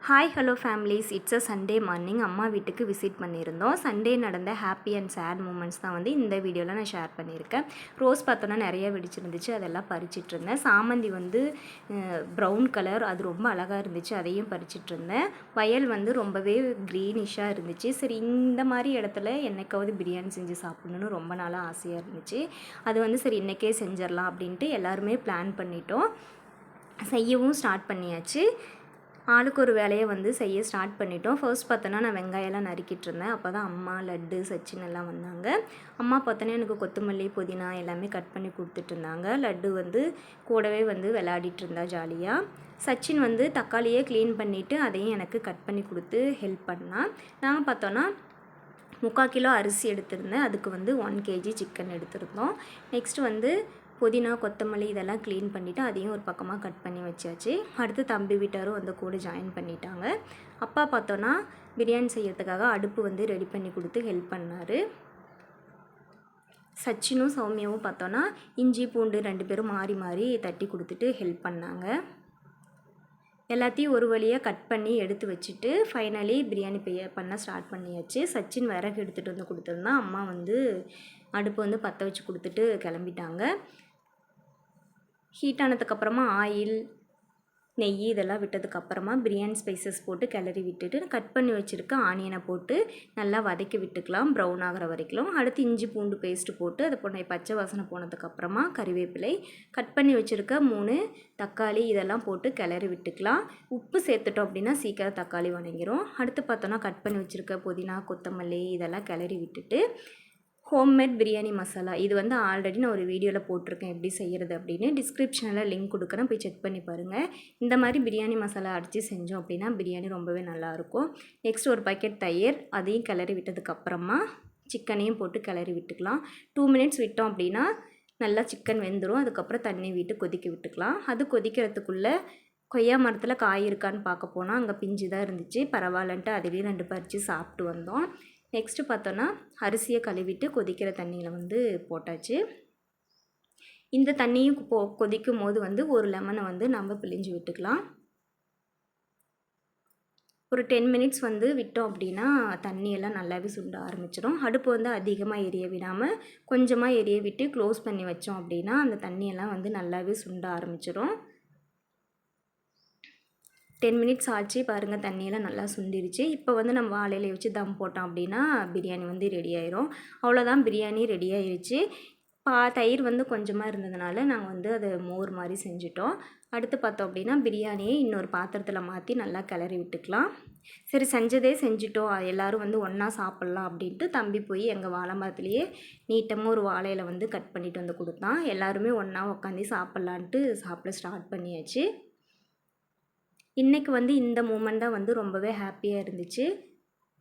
Hi hello families, it's a Sunday morning. அம்மா வீட்டுக்கு visit பண்ணியிருந்தோம். சண்டே நடந்த ஹாப்பி அண்ட் சேட் மூமெண்ட்ஸ் தான் வந்து இந்த வீடியோவில் நான் ஷேர் பண்ணியிருக்கேன். ரோஸ் பார்த்தோன்னா நிறைய வெடிச்சிருந்துச்சு, அதெல்லாம் பறிச்சிட்டு இருந்தேன். சாமந்தி வந்து ப்ரௌன் கலர், அது ரொம்ப அழகாக இருந்துச்சு, அதையும் பறிச்சிட்டு இருந்தேன். வயல் வந்து ரொம்பவே க்ரீனிஷாக இருந்துச்சு. சரி, இந்த மாதிரி இடத்துல என்னைக்காவது பிரியாணி செஞ்சு சாப்பிட்ணுன்னு ரொம்ப நாளாக ஆசையாக இருந்துச்சு. அது வந்து சரி இன்றைக்கே செஞ்சிடலாம் அப்படின்ட்டு எல்லாருமே பிளான் பண்ணிட்டோம். செய்யவும் ஸ்டார்ட் பண்ணியாச்சு. ஆளுக்கு ஒரு வேலையை வந்து செய்ய ஸ்டார்ட் பண்ணிட்டோம். ஃபர்ஸ்ட் பார்த்தோன்னா நான் வெங்காயம்லாம் நறுக்கிட்டு இருந்தேன். அப்போ தான் அம்மா, லட்டு, சச்சின் எல்லாம் வந்தாங்க. அம்மா பார்த்தோன்னா எனக்கு கொத்தமல்லி, புதினா எல்லாமே கட் பண்ணி கொடுத்துட்டு இருந்தாங்க. லட்டு வந்து கூடவே வந்து விளையாடிட்டு இருந்தா ஜாலியாக. சச்சின் வந்து தக்காளியே க்ளீன் பண்ணிவிட்டு அதையும் எனக்கு கட் பண்ணி கொடுத்து ஹெல்ப் பண்ணான். நாங்கள் பார்த்தோன்னா 3/4 கிலோ அரிசி எடுத்திருந்தேன். அதுக்கு வந்து 1 kg சிக்கன் எடுத்திருந்தோம். நெக்ஸ்ட்டு வந்து புதினா, கொத்தமல்லி இதெல்லாம் க்ளீன் பண்ணிவிட்டு அதையும் ஒரு பக்கமாக கட் பண்ணி வச்சாச்சு. அடுத்து தம்பி வீட்டாரும் வந்து கூட ஜாயின் பண்ணிட்டாங்க. அப்பா பார்த்தோன்னா பிரியாணி செய்யறதுக்காக அடுப்பு வந்து ரெடி பண்ணி கொடுத்து ஹெல்ப் பண்ணார். சச்சினும் சௌமியாவும் பார்த்தோன்னா இஞ்சி பூண்டு 2 பேரும் மாறி மாறி தட்டி கொடுத்துட்டு ஹெல்ப் பண்ணாங்க. எல்லாத்தையும் ஒரு வழியாக கட் பண்ணி எடுத்து வச்சுட்டு ஃபைனலி பிரியாணி பண்ண ஸ்டார்ட் பண்ணியாச்சு. சச்சின் விறகு எடுத்துகிட்டு வந்து கொடுத்துருந்தான். அம்மா வந்து அடுப்பு வந்து பற்ற வச்சு கொடுத்துட்டு கிளம்பிட்டாங்க. ஹீட் ஆனதுக்கப்புறமா ஆயில், நெய் இதெல்லாம் விட்டதுக்கப்புறமா பிரியாணி ஸ்பைசஸ் போட்டு கிளறி விட்டுட்டு கட் பண்ணி வச்சுருக்க ஆனியனை போட்டு நல்லா வதக்கி விட்டுக்கலாம், ப்ரௌன் ஆகிற வரைக்கும். அடுத்து இஞ்சி பூண்டு பேஸ்ட்டு போட்டு அதை பச்சை வாசனை போனதுக்கப்புறமா கறிவேப்பிலை, கட் பண்ணி வச்சுருக்க 3 தக்காளி இதெல்லாம் போட்டு கிளறி விட்டுக்கலாம். உப்பு சேர்த்துட்டோம் அப்படின்னா சீக்கிரம் தக்காளி வதங்கிடும். அடுத்து பார்த்தோன்னா கட் பண்ணி வச்சுருக்க புதினா, கொத்தமல்லி இதெல்லாம் கிளறி விட்டுட்டு ஹோம்மேட் பிரியாணி மசாலா, இது வந்து ஆல்ரெடி நான் ஒரு வீடியோவில் போட்டிருக்கேன் எப்படி செய்கிறது அப்படின்னு. டிஸ்கிரிப்ஷனில் லிங்க் கொடுக்குறேன், போய் செக் பண்ணி பாருங்கள். இந்த மாதிரி பிரியாணி மசாலா அடித்து செஞ்சோம் அப்படின்னா பிரியாணி ரொம்பவே நல்லாயிருக்கும். நெக்ஸ்ட் ஒரு பாக்கெட் தயிர், அதையும் கிளறி விட்டதுக்கப்புறமா சிக்கனையும் போட்டு கிளறி விட்டுக்கலாம். 2 minutes விட்டோம் அப்படின்னா நல்லா சிக்கன் வெந்துடும். அதுக்கப்புறம் தண்ணி விட்டு கொதிக்க விட்டுக்கலாம். அது கொதிக்கிறதுக்குள்ளே கொய்யா மரத்தில் காய் இருக்கான்னு பார்க்க போனால் அங்கே பிஞ்சு தான் இருந்துச்சு. பரவாயில்லன்ட்டு அதுலேயும் 2 பறித்து சாப்பிட்டு வந்தோம். நெக்ஸ்ட்டு பார்த்தோன்னா அரிசியை கழுவிட்டு கொதிக்கிற தண்ணியில் வந்து போட்டாச்சு. இந்த தண்ணியும் கொதிக்கும் போது வந்து ஒரு லெமனை வந்து நம்ம பிழிஞ்சு விட்டுக்கலாம். ஒரு 10 minutes வந்து விட்டோம் அப்படின்னா தண்ணியெல்லாம் நல்லாவே சுண்ட ஆரம்பிச்சிடும். அடுப்பு வந்து அதிகமாக எரிய விடாமல் கொஞ்சமாக எரிய விட்டு க்ளோஸ் பண்ணி வச்சோம் அப்படின்னா அந்த தண்ணியெல்லாம் வந்து நல்லாவே சுண்ட ஆரம்பிச்சிடும். 10 minutes ஆச்சு பாருங்கள், தண்ணியெல்லாம் நல்லா சுண்டிருச்சு. இப்போ வந்து நம்ம வாழையில வச்சு தம் போட்டோம் அப்படின்னா பிரியாணி வந்து ரெடி ஆயிரும். அவ்வளோதான், பிரியாணி ரெடி ஆயிடுச்சு. தயிர் வந்து கொஞ்சமாக இருந்ததுனால நாங்கள் வந்து அதை மோர் மாதிரி செஞ்சுட்டோம். அடுத்து பார்த்தோம் அப்படின்னா பிரியாணியை இன்னொரு பாத்திரத்தில் மாற்றி நல்லா கிளறி விட்டுக்கலாம். சரி, செஞ்சதே செஞ்சுட்டோம், எல்லோரும் வந்து ஒன்றா சாப்பிட்லாம் அப்படின்ட்டு தம்பி போய் எங்கள் வாழை மரத்துலேயே நீட்டமாக ஒரு வாழையில வந்து கட் பண்ணிட்டு வந்து கொடுத்தான். எல்லாருமே ஒன்றா உட்காந்து சாப்பிட்லான்ட்டு சாப்பிட ஸ்டார்ட் பண்ணியாச்சு. இன்றைக்கி வந்து இந்த மூமெண்ட் தான் வந்து ரொம்பவே ஹாப்பியாக இருந்துச்சு.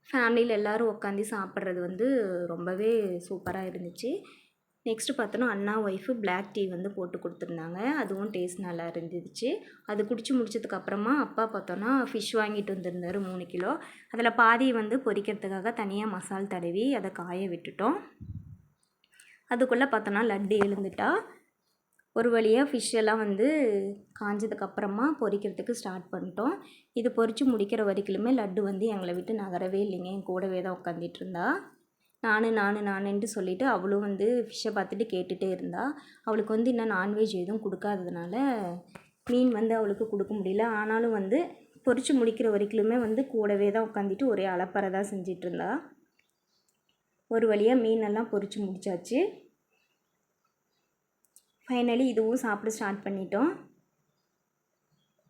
ஃபேமிலியில் எல்லோரும் உட்காந்து சாப்பிட்றது வந்து ரொம்பவே சூப்பராக இருந்துச்சு. நெக்ஸ்ட்டு பார்த்தோன்னா அண்ணா ஒய்ஃபு பிளாக் டீ வந்து போட்டு கொடுத்துருந்தாங்க. அதுவும் டேஸ்ட் நல்லா இருந்துச்சு. அது குடித்து முடிச்சதுக்கப்புறமா அப்பா பார்த்தோன்னா ஃபிஷ் வாங்கிட்டு வந்திருந்தார் 3 கிலோ. அதில் பாதி வந்து பொரிக்கிறதுக்காக தனியாக மசால் தடவி அதை காய விட்டுட்டோம். அதுக்குள்ளே பார்த்தோன்னா லட்டு எழுந்துட்டா. ஒரு வழியாக ஃபிஷ் எல்லாம் வந்து காஞ்சதுக்கப்புறமா பொரிக்கிறதுக்கு ஸ்டார்ட் பண்ணிட்டோம். இது பொரித்து முடிக்கிற வரைக்குமே லட்டு வந்து எங்களை விட்டு நகரவே இல்லைங்க, என் கூடவே தான் உட்காந்துட்டு இருந்தா. நானுன்ட்டு சொல்லிவிட்டு அவளும் வந்து ஃபிஷ்ஷை பார்த்துட்டு கேட்டுகிட்டே இருந்தா. அவளுக்கு வந்து இன்னும் நான்வெஜ் எதுவும் கொடுக்காததுனால மீன் வந்து அவளுக்கு கொடுக்க முடியல. ஆனாலும் வந்து பொரித்து முடிக்கிற வரைக்குமே வந்து கூடவே தான் உட்காந்துட்டு ஒரே அலப்பறை தான் செஞ்சிட்டு இருந்தா. ஒரு வழியாக மீனெல்லாம் பொரித்து முடித்தாச்சு. ஃபைனலி இதுவும் சாப்பிட ஸ்டார்ட் பண்ணிட்டோம்.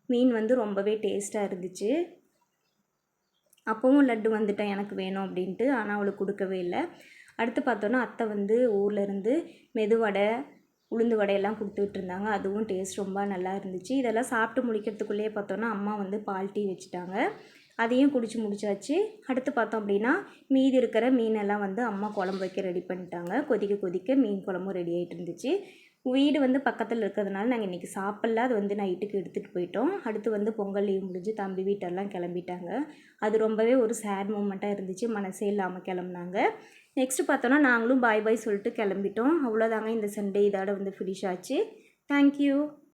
மீன் வந்து ரொம்பவே டேஸ்ட்டாக இருந்துச்சு. அப்போவும் லட்டு வந்துட்டேன் எனக்கு வேணும் அப்படின்ட்டு, ஆனால் அவளுக்கு கொடுக்கவே இல்லை. அடுத்து பார்த்தோன்னா அத்தை வந்து ஊர்லேருந்து மெதுவடை, உளுந்து வடையெல்லாம் கொடுத்துட்டு இருந்தாங்க. அதுவும் டேஸ்ட் ரொம்ப நல்லா இருந்துச்சு. இதெல்லாம் சாப்பிட்டு முடிக்கிறதுக்குள்ளேயே பார்த்தோன்னா அம்மா வந்து பால் டீ வச்சுட்டாங்க. அதையும் குடித்து முடிச்சாச்சு. அடுத்து பார்த்தோம் அப்படின்னா மீதி இருக்கிற மீனெல்லாம் வந்து அம்மா குழம்பு வைக்க ரெடி பண்ணிட்டாங்க. கொதிக்க மீன் குழம்பும் ரெடி ஆகிட்டு இருந்துச்சு. வீடு வந்து பக்கத்தில் இருக்கிறதுனால நாங்கள் இன்றைக்கி சாப்பிட்ல, அது வந்து நைட்டுக்கு எடுத்துகிட்டு போயிட்டோம். அடுத்து வந்து பொங்கல் லீவ் முடிஞ்சு தம்பி வீட்டெல்லாம் கிளம்பிட்டாங்க. அது ரொம்பவே ஒரு சேட் மூமெண்ட்டாக இருந்துச்சு, மனசே இல்லாமல் கிளம்புனாங்க. நெக்ஸ்ட்டு பார்த்தோன்னா நாங்களும் பாய் சொல்லிட்டு கிளம்பிட்டோம். அவ்வளோதாங்க, இந்த சண்டே இதோட வந்து ஃபினிஷ் ஆச்சு. தேங்க்யூ.